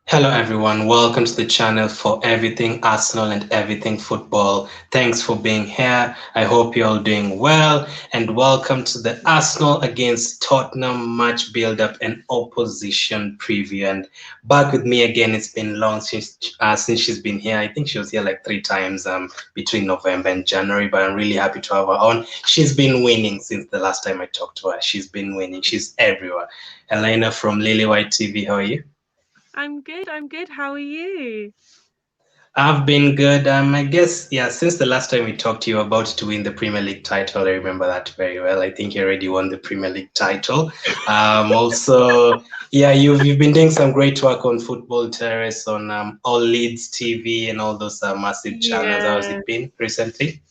Hello everyone, welcome to the channel for everything Arsenal and everything football. Thanks for being here. I hope you're all doing well and welcome to the Arsenal against Tottenham match build-up and opposition preview. And back with me again, it's been long since she's been here. I think she was here like 3 times between November and January, but I'm really happy to have her on. She's been winning since the last time I talked to her. She's been winning. She's everywhere. Elena from Lily White TV, how are you? I'm good. I'm good. How are you? I've been good. I guess, yeah, since the last time we talked, you were about to win the Premier League title. I remember that very well. I think you already won the Premier League title. Also, yeah, you've been doing some great work on Football Terrace, on All Leeds TV and all those massive channels. How has Yeah. it been recently?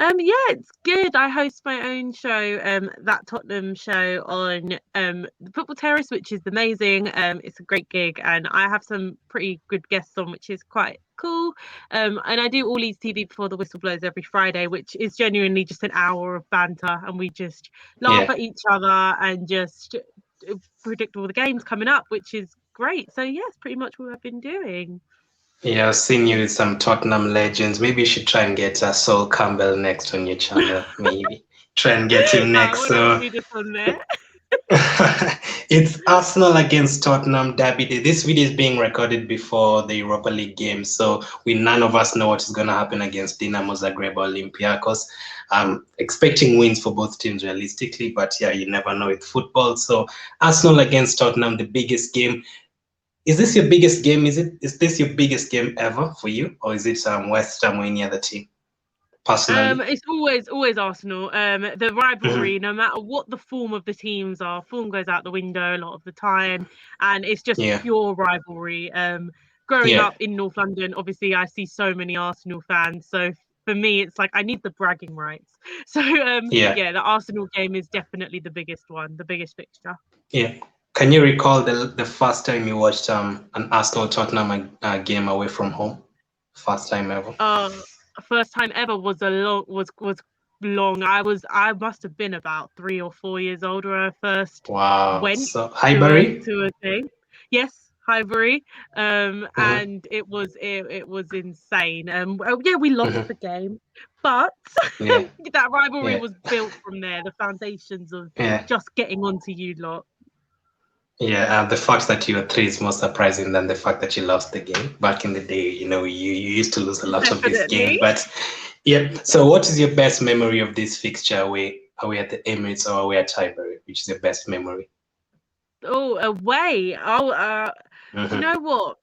Yeah, it's good. I host my own show, that Tottenham show on the Football Terrace, which is amazing. It's a great gig, and I have some pretty good guests on, which is quite cool. And I do All Leeds TV before the whistle blows every Friday, which is genuinely just an hour of banter, and we just laugh Yeah. at each other and just predict all the games coming up, which is great. So yeah, it's pretty much what I've been doing. Yeah, I've seen you with some Tottenham legends. Maybe you should try and get Sol Campbell next on your channel. Maybe try and get him next. What else So we just on there? it's Arsenal against Tottenham derby day. This video is being recorded before the Europa League game, so we none of us know what is going to happen against Dinamo Zagreb or Olympiacos. I'm expecting wins for both teams realistically, but yeah, you never know with football. So Arsenal against Tottenham, the biggest game. Is this your biggest game? Is this your biggest game ever for you, or is it West Ham or any other team? Personally. It's always Arsenal. The Mhm. rivalry, no matter what the form of the teams are, form goes out the window a lot of the time, and it's just Yeah, pure rivalry. Growing yeah, up in North London, obviously I see so many Arsenal fans, so for me it's like I need the bragging rights. So yeah. yeah, the Arsenal game is definitely the biggest one, the biggest fixture. Yeah. Can you recall the first time you watched an Arsenal Tottenham game away from home? First time ever. First time ever was a long was long. I must have been about 3 or 4 years old when I first Wow. went So to a Highbury? to a thing. Yes, Highbury. Mm-hmm. And it was insane. Yeah, we lost Mm-hmm. the game, but Yeah. that rivalry Yeah. was built from there. The foundations of Yeah. just getting onto you lot. Yeah. The fact that you were three is more surprising than the fact that you lost the game. Back in the day, you used to lose a lot of these games. Definitely. But yeah. So what is your best memory of this fixture away at the Emirates or away at Highbury? Which is your best memory? Oh, away. Do you Mm-hmm. know what?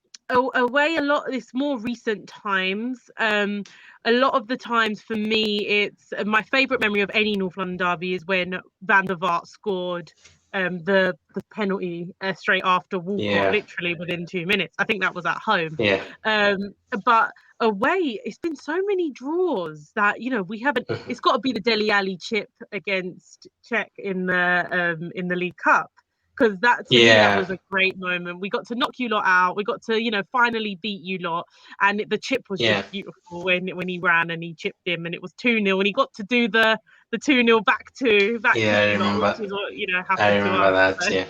Away a lot. It's more recent times. A lot of the times for me, it's my favourite memory of any North London derby is when Van der Vaart scored the penalty straight after Walcott, Yeah. literally within 2 minutes. I think that was at home. Yeah. Um, but away, it's been so many draws that we haven't. Mm-hmm. It's got to be the Dele Alli chip against Czech in the League Cup, because that, to me, that Yeah. was a great moment. We got to knock you lot out. We got to finally beat you lot, and the chip was just Yeah. beautiful when he ran and he chipped him, and it was 2-0, and he got to do the 2-0 back to Yeah, you lot, which is what I happened to remember us. that. So Yeah,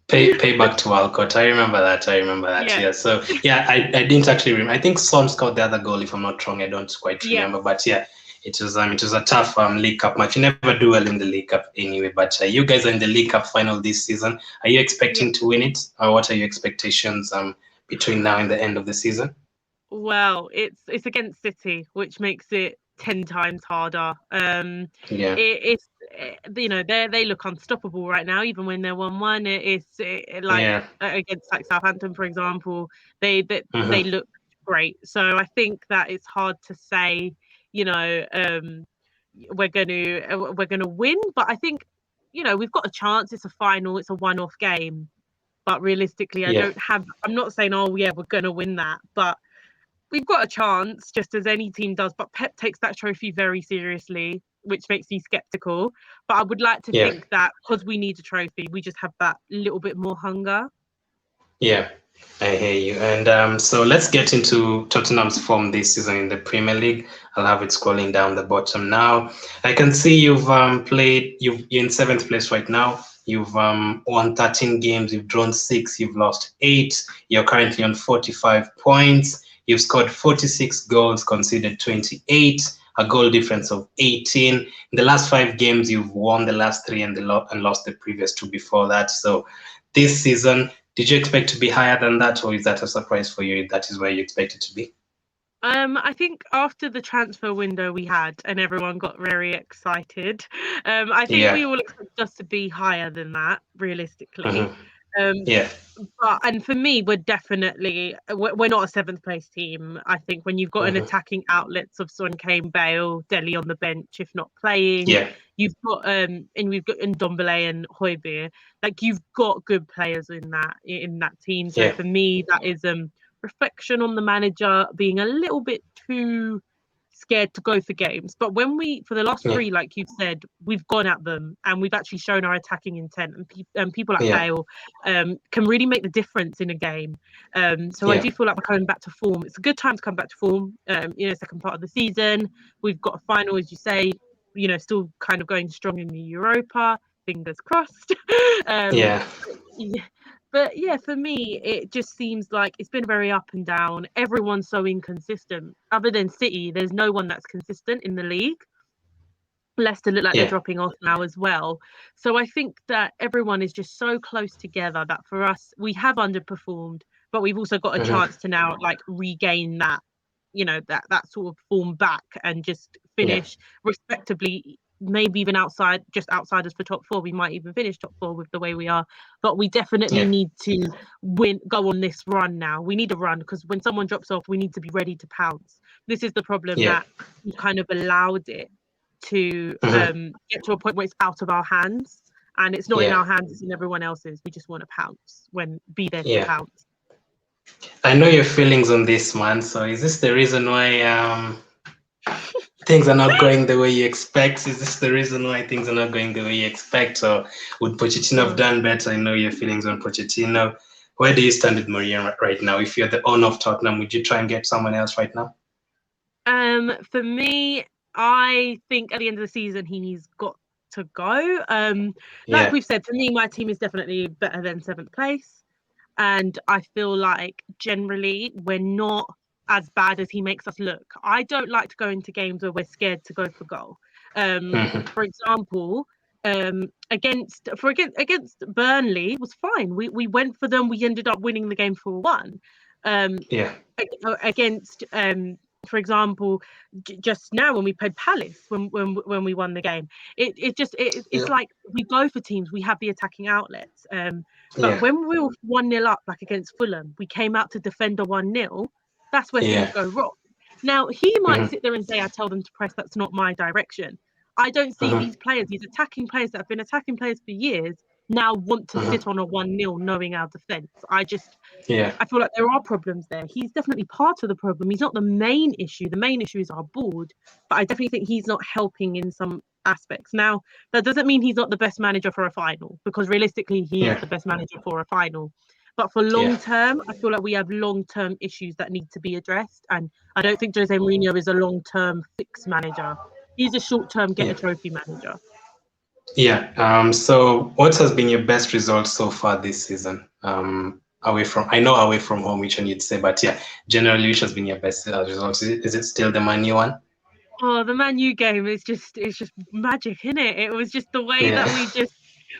pay back to Walcott. I remember that. I remember that. yeah, Yeah. So yeah, I didn't actually remember. I think Son scored the other goal, if I'm not wrong. I don't quite yes, remember, but yeah, it was a tough League Cup match. You never do well in the League Cup anyway. But you guys are in the League Cup final this season. Are you yeah. expecting to win it, or what are your expectations between now and the end of the season? Well, it's against City, which makes it 10 times harder. Yeah. They look unstoppable right now, even when they're 1-1. Like Yeah. against like Southampton, for example, they Mm-hmm. look great. So I think that it's hard to say, you know, we're gonna win, but I think we've got a chance. It's a final. It's a one-off game. But realistically, Yeah. I'm not saying, oh yeah, we're gonna win that, but we've got a chance, just as any team does. But Pep takes that trophy very seriously, which makes me skeptical. But I would like to Yeah. think that because we need a trophy, we just have that little bit more hunger. Yeah, I hear you. And so let's get into Tottenham's form this season in the Premier League. I'll have it scrolling down the bottom now. I can see you've you're in seventh place right now. You've won 13 games, you've drawn 6, you've lost 8. You're currently on 45 points. You've scored 46 goals, conceded 28, a goal difference of 18. In the last 5 games, you've won the last 3 and lost the previous 2 before that. So this season, did you expect to be higher than that, or is that a surprise for you? That is where you expect it to be? I think after the transfer window we had and everyone got very excited, I think Yeah. we all expect us to be higher than that, realistically. Mm-hmm. Um, Yeah. and for me, we're not a seventh place team. I think when you've got an Mm-hmm. attacking outlets of Son, Kane, Bale, Deli on the bench, if not playing, Yeah. you've got and we've got Ndombele and Højbjerg. Like you've got good players in that team. So Yeah. for me, that is reflection on the manager being a little bit too scared to go for games. But for the last Yeah. 3, like you said, we've gone at them and we've actually shown our attacking intent. And people like Yeah. Bale can really make the difference in a game. So I Yeah. do feel like we're coming back to form. It's a good time to come back to form. Second part of the season, we've got a final, as you say. Still kind of going strong in the Europa. Fingers crossed. um, Yeah. yeah, but yeah, for me, it just seems like it's been very up and down. Everyone's so inconsistent. Other than City, there's no one that's consistent in the league. Leicester look like they're Yeah. dropping off now as well. So I think that everyone is just so close together that for us, we have underperformed, but we've also got a Mm-hmm. chance to now like regain that, that sort of form back and just Yeah. finish respectably, maybe even just outsiders for top 4. We might even finish top 4 with the way we are, but we definitely Yeah. need to go on this run now. We need a run because when someone drops off, we need to be ready to pounce. This is the problem Yeah. that we kind of allowed it to Mm-hmm. get to a point where it's out of our hands, and it's not in Yeah. our hands, it's in everyone else's. We just want to pounce be there to Yeah. pounce. I know your feelings on this, man. So is this the reason why things are not going the way you expect? Is this the reason why things are not going the way you expect? Or would Pochettino have done better? I know your feelings on Pochettino. Where do you stand with Mourinho right now? If you're the owner of Tottenham, would you try and get someone else right now? For me, I think at the end of the season he's got to go. Like Yeah. we've said, for me, my team is definitely better than 7th place. And I feel like generally we're not as bad as he makes us look. I don't like to go into games where we're scared to go for goal. Mm-hmm. For example, against Burnley was fine. We went for them. We ended up winning the game 4-1. Yeah. Against for example, just now when we played Palace, when we won the game, it's Yeah. like we go for teams. We have the attacking outlets. But Yeah. when we were 1-0 up, like against Fulham, we came out to defend a 1-0. That's where things Yeah. go wrong. Now he might Mm-hmm. sit there and say, "I tell them to press. That's not my direction." I don't see Mm-hmm. these players, these attacking players that have been attacking players for years, now want to Mm-hmm. sit on a 1-0 knowing our defence. Yeah. I feel like there are problems there. He's definitely part of the problem. He's not the main issue. The main issue is our board, but I definitely think he's not helping in some aspects. Now, that doesn't mean he's not the best manager for a final, because realistically, he is Yeah. the best manager for a final. But for Yeah. long term, I feel like we have long term issues that need to be addressed. And I don't think Jose Mourinho is a long term fix manager. He's a short term get a Yeah. trophy manager. Yeah. So what has been your best result so far this season? Away from home, which one you'd say, but yeah, generally, which has been your best result? Is it still the Man U one? Oh, the Man U game is just magic, isn't it? It was just the way Yeah. that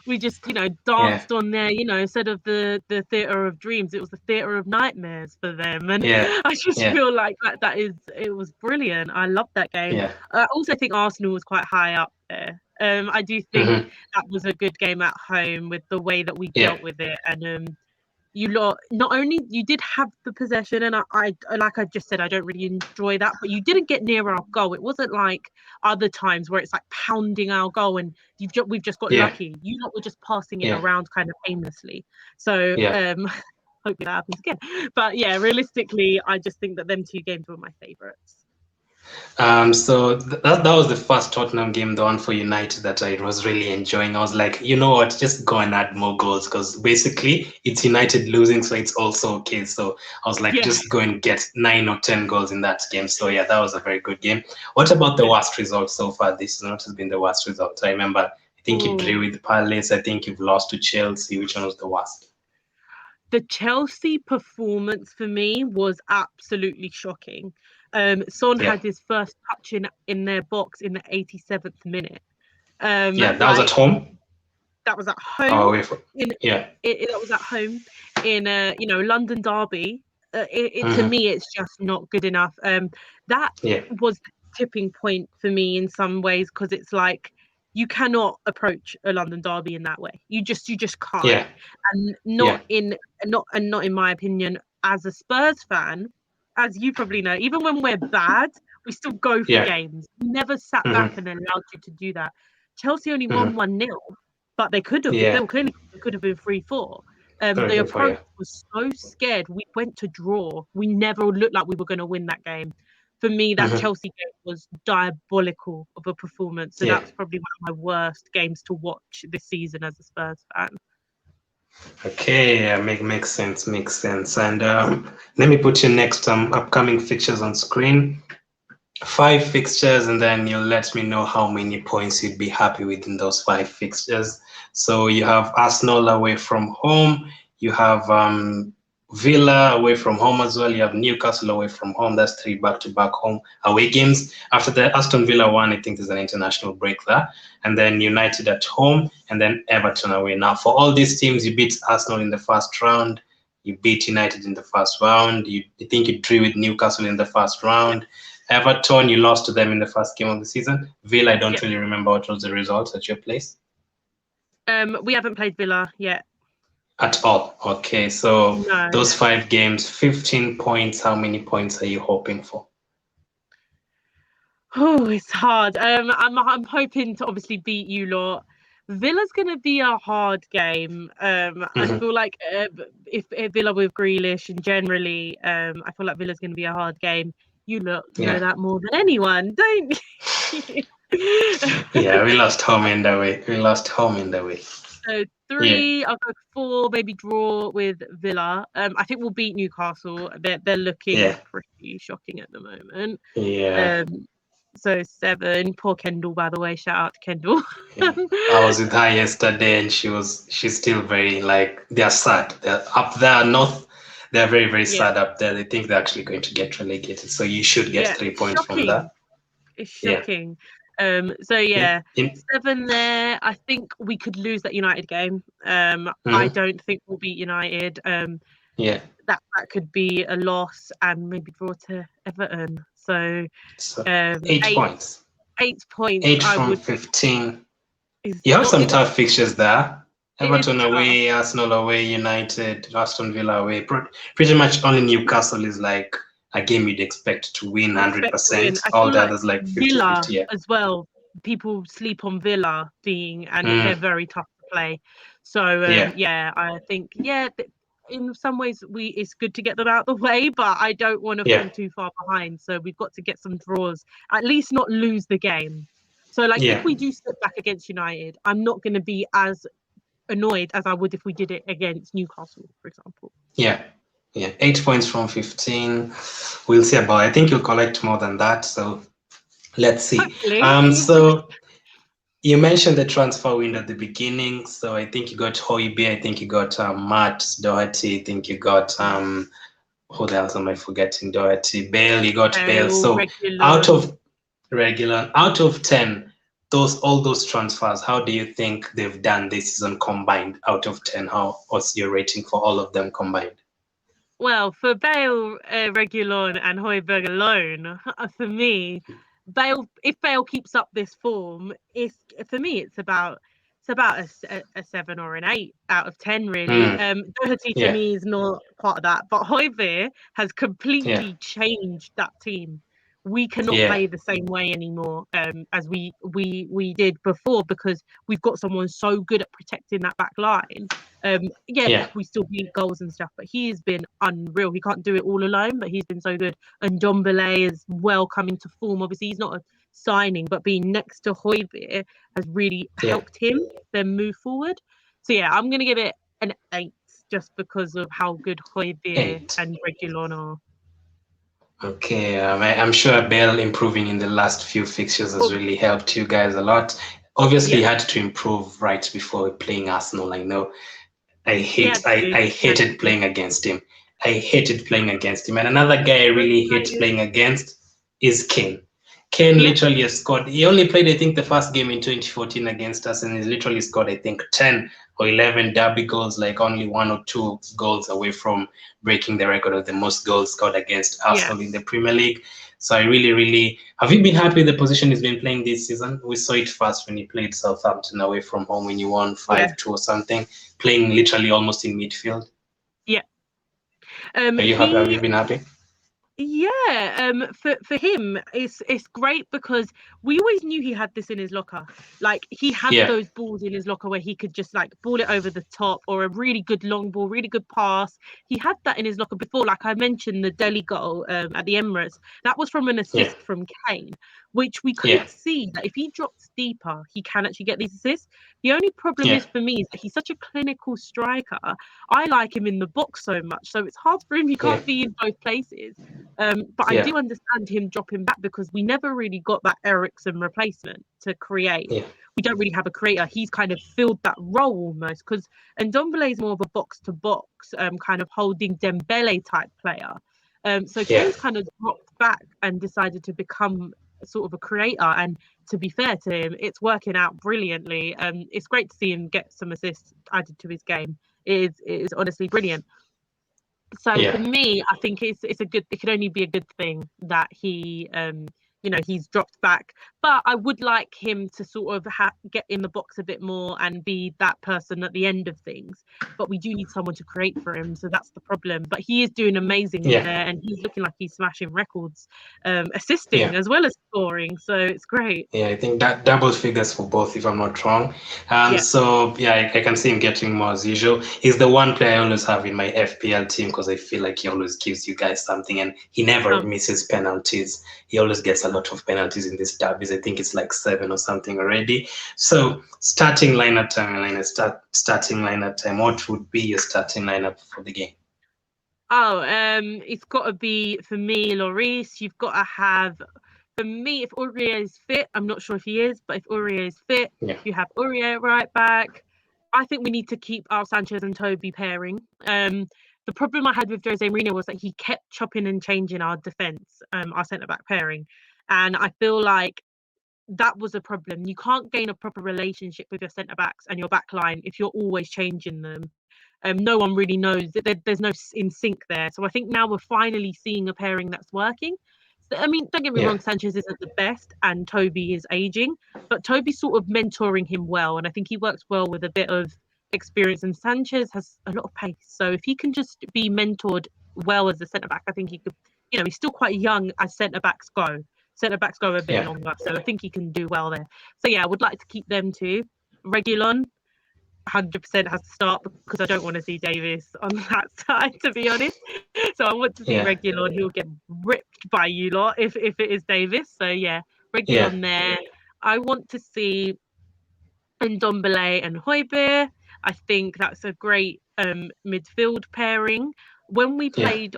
we just Yeah. danced on there, instead of the theater of dreams, it was the theater of nightmares for them. And Yeah. I just Yeah. feel like it was brilliant. I love that game. Yeah. I also think Arsenal was quite high up there. I do think Mm-hmm. that was a good game at home with the way that we Yeah. dealt with it. And you lot not only you did have the possession, and I like I just said, I don't really enjoy that, but you didn't get near our goal. It wasn't like other times where it's like pounding our goal and we've just got Yeah. lucky. You lot were just passing it Yeah. around kind of aimlessly. So Yeah. hopefully that happens again. But yeah, realistically, I just think that them 2 games were my favourites. So that was the first Tottenham game, the one for United, that I was really enjoying. I was like, you know what, just go and add more goals, because basically it's United losing, so it's also okay. So I was like, Yeah, just go and get 9 or 10 goals in that game. So yeah, that was a very good game. What about the yeah. worst result so far this season? What has been the worst result? I remember think you drew Oh, with Palace. I think you've lost to Chelsea. Which one was the worst? the Chelsea performance for me was absolutely shocking. Son Yeah, had his first touch in their box in the 87th minute. yeah, that was at Like home that was at or home away from. in Yeah, that was at home in London derby. To hmm, me, it's just not good enough. That yeah, was the tipping point for me in some ways because it's like you cannot approach a London derby in that way. You just can't, yeah, and yeah, not in my opinion as a Spurs fan, as you probably know. Even when we're bad, we still go for yeah, games. We never sat back hmm, and allowed you to do that. Chelsea only hmm, won 1-0, but they could have. If they yeah, were clinical, it could have been 3-4. The sorry for approach you. was so scared. We went to draw. We never looked like we were going to win that game. For me, that Hmm, Chelsea game was diabolical of a performance. So yeah. that's probably one of my worst games to watch this season as a Spurs fan. Okay, yeah, makes sense, makes sense. And let me put your next upcoming fixtures on screen. 5 fixtures, and then you'll let me know how many points you'd be happy with in those 5 fixtures. So you have Arsenal away from home, you have Villa away from home as well, you have Newcastle away from home. That's 3 back-to-back home away games. After the Aston Villa one, I think there's an international break there. And then United at home, and then Everton away. Now, for all these teams, you beat Arsenal in the first round, you beat United in the first round, you think you drew with Newcastle in the first Yep. round. Everton, you lost to them in the first game of the season. Villa, I don't Yep. really remember what was the results at your place We haven't played Villa yet. at all. Okay, so No. those 5 games, 15 points. How many points are you hoping for? Oh, it's hard. I'm hoping to obviously beat you lot. Villa's going to be a hard game. I Mm-hmm. feel like if Villa with Grealish and generally, I feel like Villa's going to be a hard game. You lot know Yeah, that more than anyone, don't you? yeah, we lost home in the way. We lost home in the way. So Yeah, 3, I'll go 4, maybe draw with Villa. I think we'll beat Newcastle. They're looking yeah, pretty shocking at the moment. yeah, Um, so 7. Poor Kendall, by the way. Shout out to Kendall. yeah. I was with her yesterday, and she's still very like they're sad. They're up there, not. They're very, very Yeah, sad up there. They think they're actually going to get relegated. So you should get yeah. 3 points from that. Shocking. It's Yeah. shocking. So In, yeah, in, 7 there. I think we could lose that United game. I mhm, don't think we'll beat United. yeah. That could be a loss and maybe draw to Everton. So So um, eight 8 points. 8 points. Eight I from would 15. is You have not. some tough fixtures there. It is Everton tough. away, Arsenal away, United, Aston Villa away. Pretty much only Newcastle is like a game you'd expect to win Expect to win. 100%. I All feel the like others like 50-50. Villa Yeah. as well. People sleep on Villa being, and they're Mm, very tough to play. So yeah. yeah, I think in some ways it's good to get them out the way, but I don't want to Yeah. fall too far behind. So we've got to get some draws, at least not lose the game. So like if Yeah. we do slip back against United, I'm not going to be as annoyed as I would if we did it against Newcastle, for example. Yeah. Yeah. 8 points from 15. We'll see about. I think you'll collect more than that. So let's see. Hopefully. So you mentioned the transfer window at the beginning, so I think you got Hoiberg, I think you got Matt Doherty, I think you got who else am I forgetting? Doherty, Bale, you got Bale. Bale, So out Regulon. of out of 10, all those transfers, how do you think they've done this season combined? Out of 10, what's your rating for all of them combined? Well, for Bale, Regulon, and Højbjerg alone, for me, if Bale keeps up this form, it's for me it's about a 7 or an 8 out of 10 really. Mm, Doherty to yeah, me is not part of that, but Højbjerg has yeah, completely changed that team. We cannot yeah, play the same way anymore as we did before because we've got someone so good at protecting that back line. Yeah, yeah, we still beat goals and stuff, but he's been unreal. He can't do it all alone, but he's been so good. And John Belay is well coming to form. Obviously, he's not a signing, but being next to Højbjerg has really yeah. helped him then move forward. So yeah, I'm gonna give it an 8 just because of how good Højbjerg 8. and Reguilon are. Okay, I'm sure Bell improving in the last few fixtures has Oh, really helped you guys a lot. Obviously, Yeah, he had to improve right before playing Arsenal. I know. he had to. I He had hated to. playing against him. I hated playing against him. And another guy I Both really hate players. playing against is Kane. Kane Yeah, literally has scored. He only played, I think, the first game in 2014 against us, and he's literally scored, I think, 10 or 11 derby goals, like only one or two goals away from breaking the record of the most goals scored against yeah, Arsenal in the Premier League. So I really, really have you been happy with the position he's been playing this season? We saw it first when he played Southampton away from home when you won yeah, 5-2 or something, playing literally almost in midfield. yeah. Are you happy? Have He you been happy? Yeah, for him, it's great because we always knew he had this in his locker. Like he had Yeah, those balls in his locker where he could just like ball it over the top or a really good long ball, really good pass. He had that in his locker before. Like I mentioned, the Delhi goal at the Emirates, that was from an yeah, assist from Kane, which we yeah, could see that if he drops deeper, he can actually get these assists. The only problem yeah, is for me is that he's such a clinical striker. I like him in the box so much, so it's hard for him. He yeah, can't be in both places. But I yeah, do understand him dropping back because we never really got that Ericsson replacement to create. yeah, We don't really have a creator. He's kind of filled that role almost because Ndombele is more of a box to box, kind of holding Dembele type player. So yeah, Kane's kind of dropped back and decided to become sort of a creator. And to be fair to him, it's working out brilliantly. It's great to see him get some assists added to his game. It is honestly brilliant. So for yeah. me, I think it's a good. It could only be a good thing that he, he's dropped back. But I would like him to sort of get in the box a bit more and be that person at the end of things. But we do need someone to create for him, so that's the problem. But he is doing amazingly Yeah, there, and he's looking like he's smashing records, yeah. assisting as well as scoring. So it's great. Yeah, I think that double figures for both, if I'm not wrong. Yeah. So yeah, I can see him getting more as usual. He's the one player I always have in my FPL team because I feel like he always gives you guys something, and he never Um. misses penalties. He always gets a lot of penalties in these derbies. I think it's like 7 or something already. So starting lineup time, Elena, starting lineup time. What would be your starting lineup for the game? Oh, it's got to be for me, Lloris. You've got to have for me, if Aurier is fit, I'm not sure if he is, but if Aurier is fit, Yeah, you have Aurier right back. I think we need to keep our Sanchez and Toby pairing. The problem I had with Jose Mourinho was that he kept chopping and changing our defence, our centre back pairing, and I feel like that was a problem. You can't gain a proper relationship with your centre backs and your back line if you're always changing them. No one really knows that there's no in sync there. So I think now we're finally seeing a pairing that's working. So, I mean, don't get me yeah, wrong, Sanchez isn't the best and Toby is aging, but Toby's sort of mentoring him well. And I think he works well with a bit of experience. And Sanchez has a lot of pace. So if he can just be mentored well as a centre back, I think he could, he's still quite young as centre backs go. Centre backs go a bit yeah, longer. So I think he can do well there. So yeah, I would like to keep them too. Regulon, 100% has to start because I don't want to see Davis on that side, to be honest. So I want to see yeah, Regulon. He'll get ripped by you lot if it is Davis. So yeah, yeah, Regulon there. I want to see Ndombele and Højbjerg. I think that's a great midfield pairing. When we yeah, played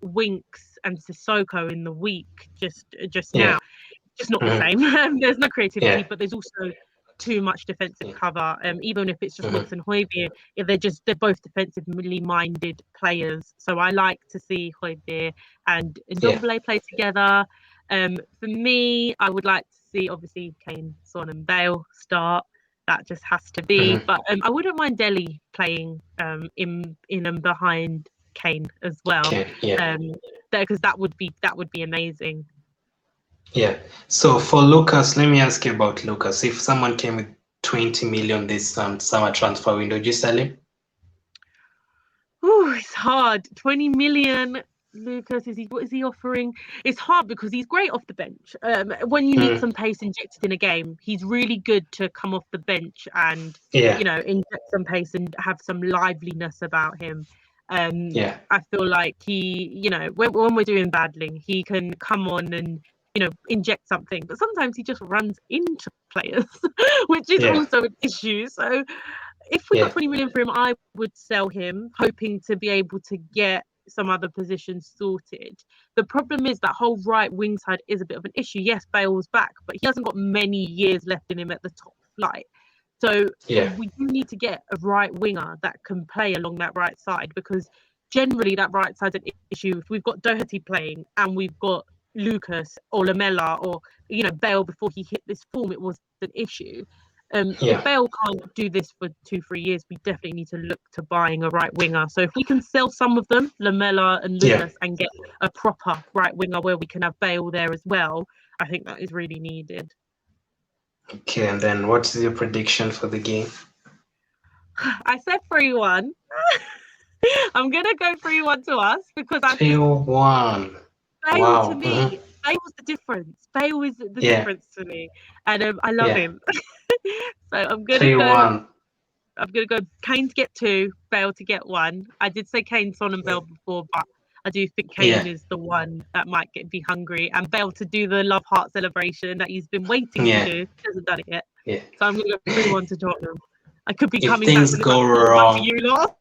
Winks and Sissoko in the week just yeah, now, just not the mhm, same. There's no yeah, creativity, but there's also too much defensive yeah, cover. Even if it's just mhm, Winks and Højbjerg, if they're both defensively minded players. So I like to see Højbjerg and yeah, Ndombele play together. For me, I would like to see obviously Kane, Son, and Bale start. That just has to be. mhm, But I wouldn't mind Delhi playing in and behind Kane as well. okay, yeah. Because that would be amazing. Yeah. So for Lucas, let me ask you about Lucas. If someone came with 20 million this summer transfer window, would you sell him? Oh, it's hard. 20 million. Lucas, what is he offering? It's hard because he's great off the bench. When you need Mm, some pace injected in a game, he's really good to come off the bench and yeah, inject some pace and have some liveliness about him. yeah, I feel like he, when we're doing badly, he can come on and inject something. But sometimes he just runs into players, which is yeah, also an issue. So if we got yeah, 20 million for him, I would sell him, hoping to be able to get some other positions sorted. The problem is that whole right wing side is a bit of an issue. Yes, Bale's back, but he hasn't got many years left in him at the top flight. So Yeah. we do need to get a right winger that can play along that right side, because generally that right side's an issue. If we've got Doherty playing and we've got Lucas or Lamella or Bale before he hit this form, it was an issue. If Yeah. Bale can't do this for 2-3 years, we definitely need to look to buying a right winger. So if we can sell some of them, Lamella and Yeah. Lucas, and get a proper right winger where we can have Bale there as well, I think that is really needed. Okay, and then what is your prediction for the game? I said 3-1. I'm gonna go 3-1 to us, because I think 3-1. Bale, to Wow. me, Bale was the difference. Bale is the Yeah. difference to me, and I love Yeah. him. So I'm gonna go. 3-1. I'm gonna go Kane to get 2, Bale to get 1. I did say Kane, Son, and Bale before, but I do think Yeah. Kane is the one that might be hungry, and Bale to do the love heart celebration that he's been waiting to Yeah. do. He hasn't done it yet. Yeah. So I'm gonna go 3-1 to Tottenham. I could be If coming back things with about go 4 back for wrong, you lot.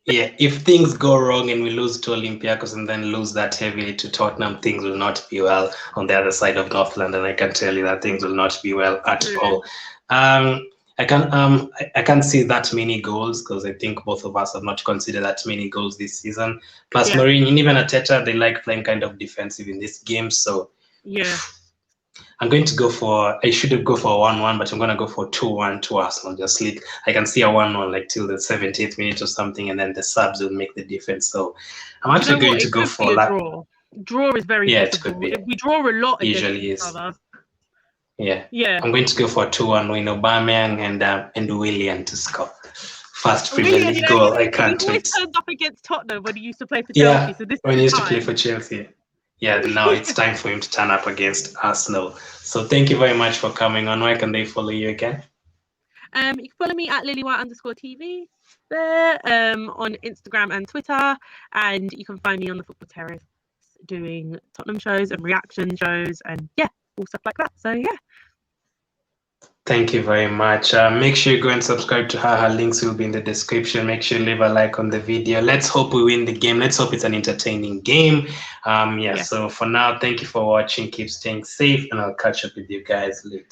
yeah, if things go wrong and we lose to Olympiacos and then lose that heavily to Tottenham, things will not be well on the other side of North London. I can tell you that things will not be well at all. I can't see that many goals, because I think both of us have not considered that many goals this season. Plus, Yeah. Mourinho and even Arteta, they like playing kind of defensive in this game. So Yeah. I'm going to go for, I should go for 1-1, but I'm going to go for 2-1 to Arsenal. Just sleep. I can see a 1-1 like till the 70th minute or something, and then the subs will make the difference. So I'm Do you actually know going what? to It go could be for a that. draw. Draw is very Yeah, it could possible. be. If we draw a lot against Usually each is. other. Yeah. Yeah. I'm going to go for 2-1 win, Aubameyang and Willian to score. First Premier Willian, League goal. I he can't always wait. turns up against Tottenham when he used to play for Chelsea. Yeah, So this when is he the used to play time. for Chelsea. Yeah, now it's time for him to turn up against Arsenal. So thank you very much for coming on. Where can they follow you again? You can follow me at lilywhite_TV there, on Instagram and Twitter, and you can find me on the Football Terrace doing Tottenham shows and reaction shows and all stuff like that. So Thank you very much. Make sure you go and subscribe to her. Her links will be in the description. Make sure you leave a like on the video. Let's hope we win the game. Let's hope it's an entertaining game. So for now, thank you for watching. Keep staying safe, and I'll catch up with you guys later.